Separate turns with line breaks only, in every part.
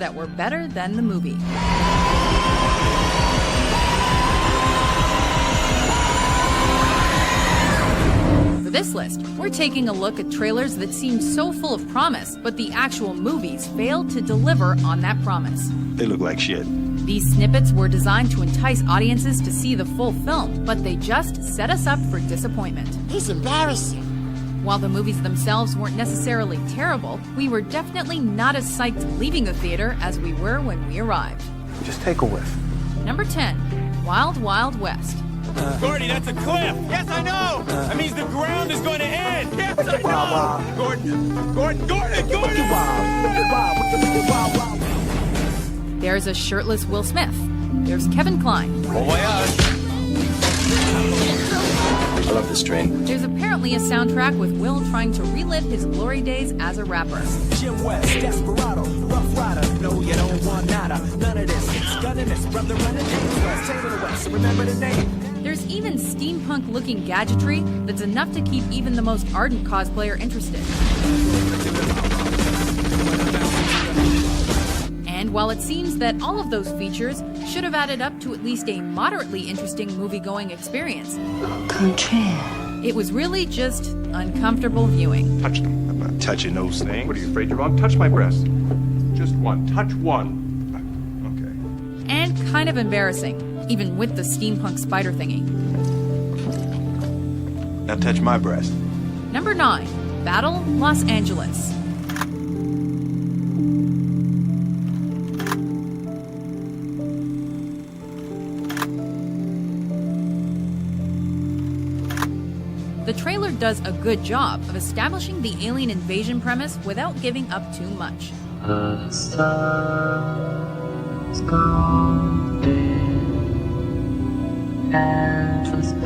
that were better than the movie. For this list, we're taking a look at trailers that seem so full of promise, but the actual movies failed to deliver on that promise.
They look like shit.
These snippets were designed to entice audiences to see the full film, but they just set us up for disappointment.
It's embarrassing.
While the movies themselves weren't necessarily terrible, we were definitely not as psyched leaving the theater as we were when we arrived.
Just take a whiff.
Number 10, Wild Wild West.
Gordy, that's a cliff! Yes, I know! That means the ground is going to end! Yes, I know! Gordon!
There's a shirtless Will Smith. There's Kevin Kline.
Bon voyage!
I love this train.
There's apparently a soundtrack with Will trying to relive his glory days as a rapper.
Jim West, Desperado, Rough Rider. No, you don't want nada. None of this. It's gunning this, brother running James West, Taylor West. Remember the name.
There's even steampunk-looking gadgetry that's enough to keep even the most ardent cosplayer interested. And while it seems that all of those features should have added up to at least a moderately interesting movie-going experience, it was really just uncomfortable viewing.
Touch them. I'm not touching those things.
What, are you afraid you're wrong? Touch my breast. Just one. Touch one.
Okay.
And kind of embarrassing, even with the steampunk spider thingy.
Now touch my breast.
Number 9, Battle Los Angeles. The trailer does a good job of establishing the alien invasion premise without giving up too much.
The sun's gone dim, and the skies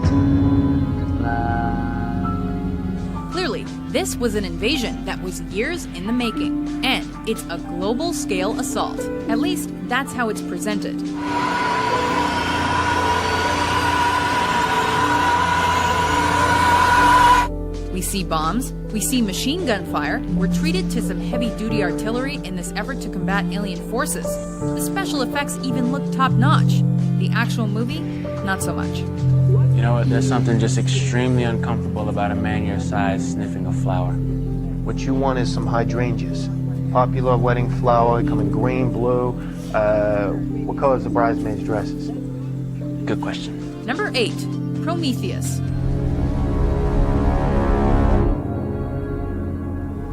turned black.
Clearly, this was an invasion that was years in the making, and it's a global scale assault. At least, that's how it's presented. We see bombs, we see machine gun fire, we're treated to some heavy-duty artillery in this effort to combat alien forces. The special effects even look top-notch. The actual movie, not so much.
You know what? There's something just extremely uncomfortable about a man your size sniffing a flower.
What you want is some hydrangeas. Popular wedding flower, come in green, blue. What color is the bridesmaids' dresses?
Good question.
Number 8, Prometheus.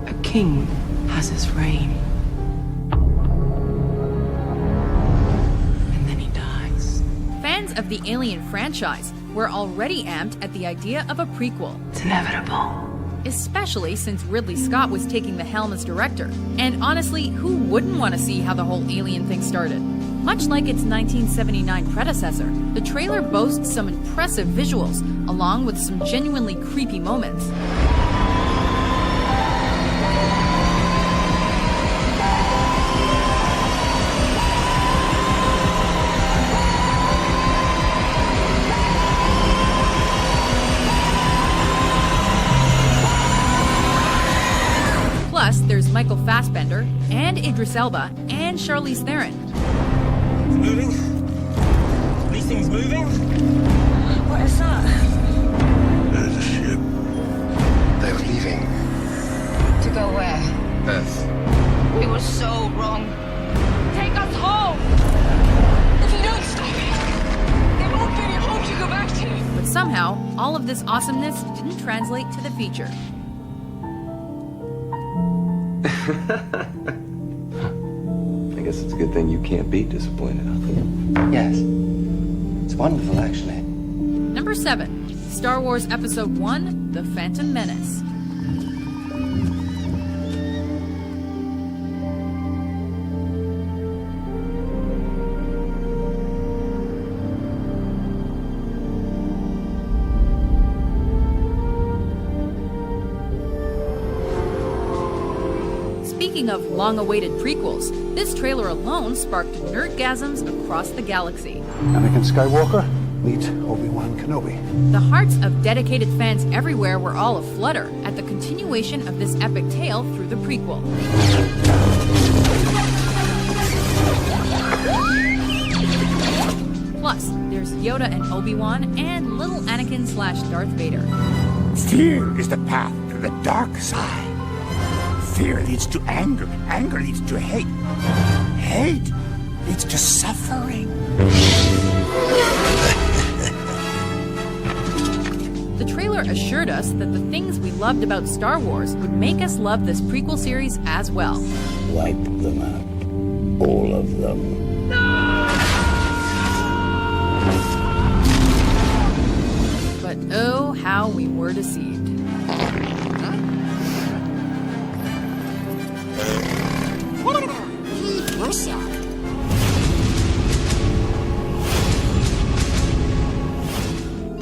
A king has his reign. And then he dies.
Fans of the Alien franchise were already amped at the idea of a prequel.
It's inevitable.
Especially since Ridley Scott was taking the helm as director. And honestly, who wouldn't want to see how the whole alien thing started? Much like its 1979 predecessor, the trailer boasts some impressive visuals, along with some genuinely creepy moments. Plus, there's Michael Fassbender, and Idris Elba, and Charlize Theron.
It's moving? These things moving?
What is that?
There's a ship. They're leaving.
To go where?
Earth.
We were so wrong. Take us home! If you don't stop it, there won't be any home to go back to.
But somehow, all of this awesomeness didn't translate to the feature.
I guess it's a good thing you can't be disappointed, huh?
Yes. It's wonderful, actually.
Number 7, Star Wars Episode 1, The Phantom Menace. Speaking of long-awaited prequels, this trailer alone sparked nerdgasms across the galaxy.
Anakin Skywalker,
Meet Obi-Wan Kenobi.
The hearts of dedicated fans everywhere were all aflutter at the continuation of this epic tale through the prequel. Plus, there's Yoda and Obi-Wan and little Anakin/Darth Vader.
Fear is the path to the dark side. Fear leads to anger. Anger leads to hate. Hate leads to suffering.
The trailer assured us that the things we loved about Star Wars would make us love this prequel series as well.
Wipe them out. All of them.
But oh, how we were deceived.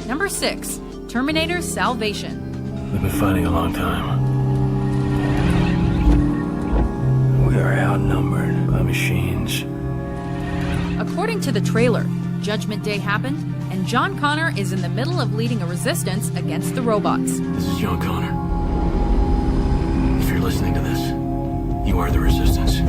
Number 6, Terminator Salvation.
We've been fighting a long time. We are outnumbered by machines.
According to the trailer, Judgment Day happened, and John Connor is in the middle of leading a resistance against the robots.
This is John Connor. If you're listening to this, you are the resistance.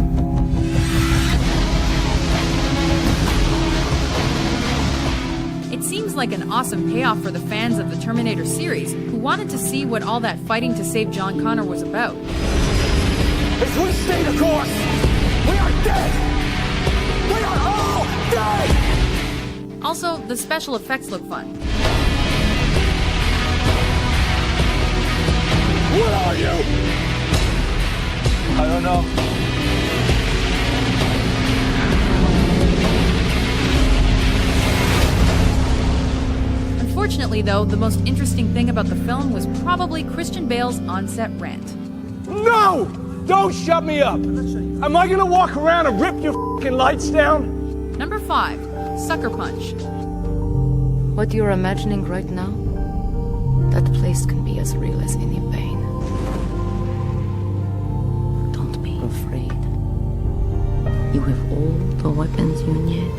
It seems like an awesome payoff for the fans of the Terminator series who wanted to see what all that fighting to save John Connor was about.
If we stay the course, we are dead! We are all dead!
Also, the special effects look fun.
What are you?
I don't know.
Unfortunately, though, the most interesting thing about the film was probably Christian Bale's on-set rant.
No! Don't shut me up! Am I gonna walk around and rip your fucking lights down?
Number 5, Sucker Punch.
What you're imagining right now, that place can be as real as any pain. Don't be afraid. You have all the weapons you need.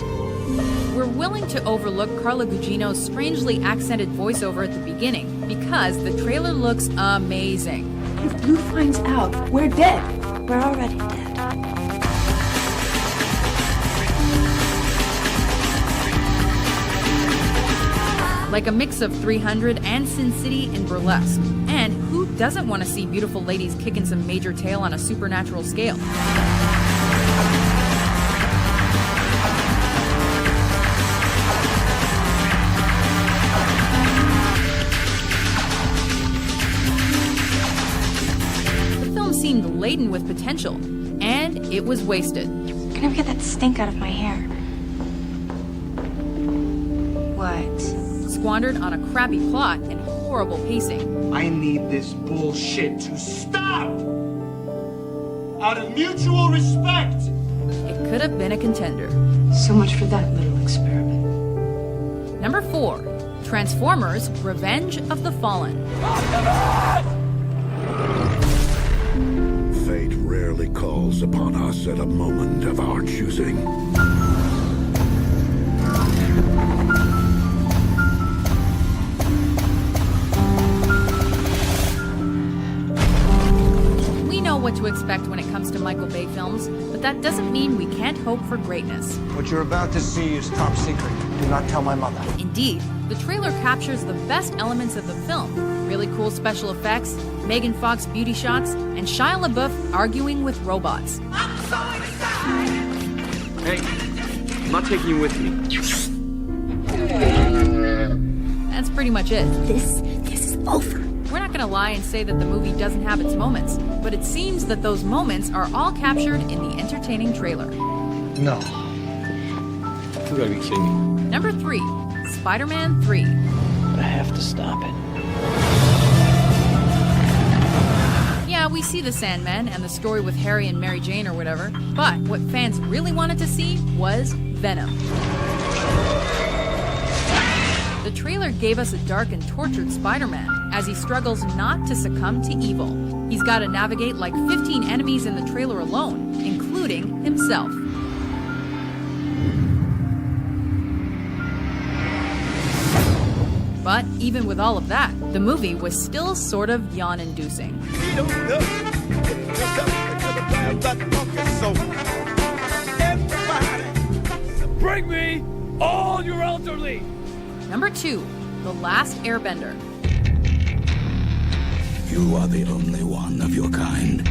We're willing to overlook Carla Gugino's strangely accented voiceover at the beginning because the trailer looks amazing.
If Blue finds out, we're dead.
We're already dead.
Like a mix of 300 and Sin City and Burlesque. And who doesn't want to see beautiful ladies kicking some major tail on a supernatural scale? The film seemed laden with potential, and it was wasted.
I'm gonna get that stink out of my hair. What?
Squandered on a crappy plot and horrible pacing.
I need this bullshit to stop! Out of mutual respect!
It could have been a contender.
So much for that little experiment.
Number 4, Transformers: Revenge of the Fallen.
Fate rarely calls upon us at a moment of our choosing.
What to expect when it comes to Michael Bay films, but that doesn't mean we can't hope for greatness.
What you're about to see is top secret. Do not tell my mother.
Indeed, the trailer captures the best elements of the film. Really cool special effects, Megan Fox beauty shots, and Shia LaBeouf arguing with robots.
Hey, I'm not taking you with me.
That's pretty much it.
This is over.
We're not gonna lie and say that the movie doesn't have its moments, but it seems that those moments are all captured in the entertaining trailer.
No. You gotta be kidding me.
Number 3, Spider-Man 3.
I have to stop it.
Yeah, we see the Sandman and the story with Harry and Mary Jane or whatever, but what fans really wanted to see was Venom. The trailer gave us a dark and tortured Spider-Man as he struggles not to succumb to evil. He's got to navigate like 15 enemies in the trailer alone, including himself. But even with all of that, the movie was still sort of yawn-inducing.
Bring me all your elderly!
Number 2, The Last Airbender.
You are the only one of your kind.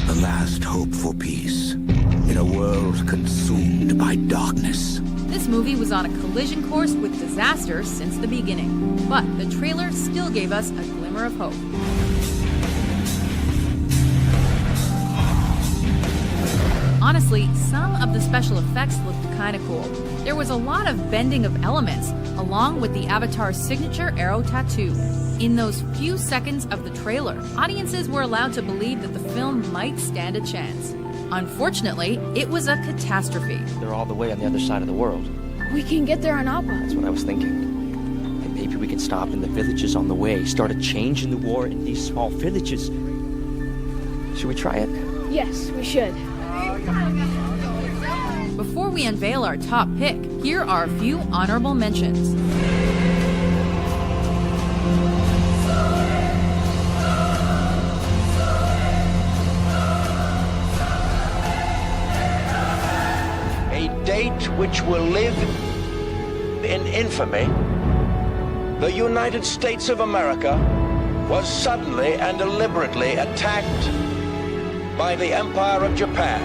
The last hope for peace. In a world consumed by darkness.
This movie was on a collision course with disaster since the beginning, but the trailer still gave us a glimmer of hope. Honestly, some of the special effects looked kinda cool. There was a lot of bending of elements, along with the Avatar's signature arrow tattoo. In those few seconds of the trailer, audiences were allowed to believe that the film might stand a chance. Unfortunately, it was a catastrophe.
They're all the way on the other side of the world.
We can get there on Appa.
That's what I was thinking. And maybe we can stop in the villages on the way, start a change in the war in these small villages. Should we try it?
Yes, we should.
Before we unveil our top pick, here are a few honorable mentions.
A date which will live in infamy. The United States of America was suddenly and deliberately attacked by the Empire of Japan.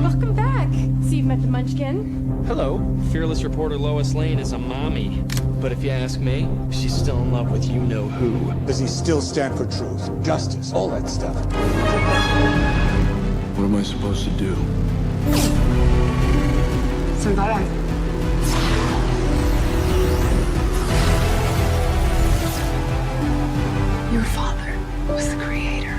Welcome back. See, you've met the Munchkin.
Hello. Fearless reporter Lois Lane is a mommy. But if you ask me, she's still in love with you-know-who.
Does he still stand for truth, justice, all that stuff?
What am I supposed to do?
Survive.
Your father was the creator.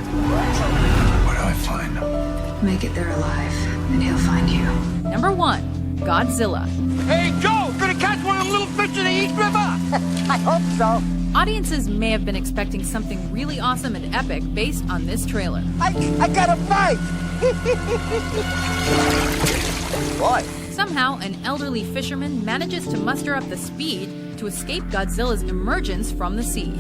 Where do I find him?
Make it there alive, and he'll find you.
Number 1, Godzilla.
Hey, Joe, gonna catch one of them little fish in the East River? I hope so.
Audiences may have been expecting something really awesome and epic based on this trailer.
I gotta fight!
What?
Somehow, an elderly fisherman manages to muster up the speed to escape Godzilla's emergence from the sea.